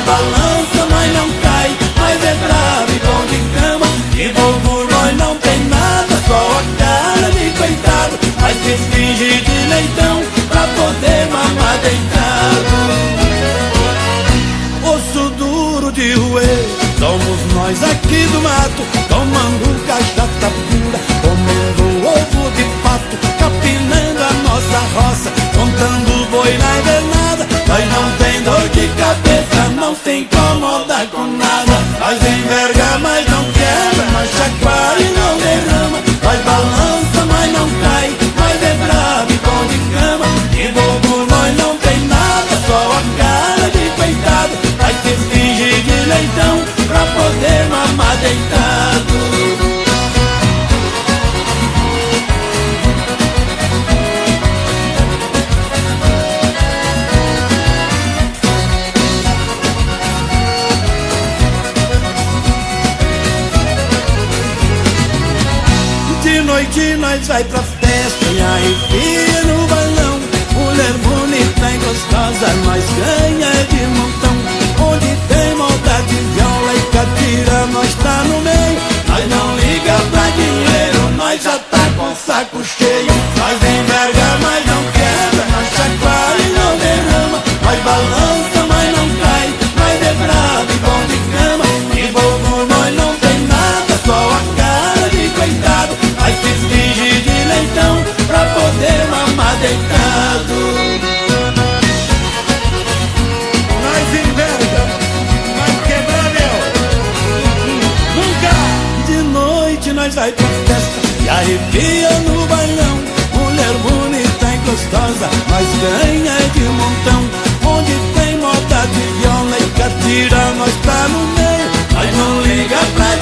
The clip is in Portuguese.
Nós balança, mas não cai, mas é bravo e bom de cama. De bobo nós não tem nada, só a cara de coitado, mas se finge de leitão pra poder mamar deitado. Osso duro de roer, somos nós aqui do mato, tomando cachaça pura, comendo ovo de pato, capinando a nossa roça, contando boi na invernada. Nós não tem dor de cabeça, não se incomoda com nada. Nós enverga, mas não quebra, nós chacoalha e não derrama. Nós balança, mas não cai, mas é bravo e bom de cama. De bobo nós não tem nada, só a cara de coitado, mas se finge de leitão pra poder mamar deitado. De noite nós vai pra festa e arrepia no balão. Mulher bonita e gostosa, nós ganha de montão. Onde tem maldade, viola e catira, nós tá no meio. Nós não liga pra dinheiro, nós já tá com o saco cheio. Nós enverga, mas não quebra, nós chacoalha e não derrama. Nós balança, mas não cai, nós é bravo e bom de cama. De bobo nós não tem nada, só a cara de coitado, mas se finge de leitão pra poder mamar deitado. Nós enverga, vai quebrar nunca. De noite nós vai pra festa e arrepia no bailão. Mulher bonita e gostosa, nós ganha de montão. Onde tem moda de viola e catira, nós tá no meio. Nós não liga pra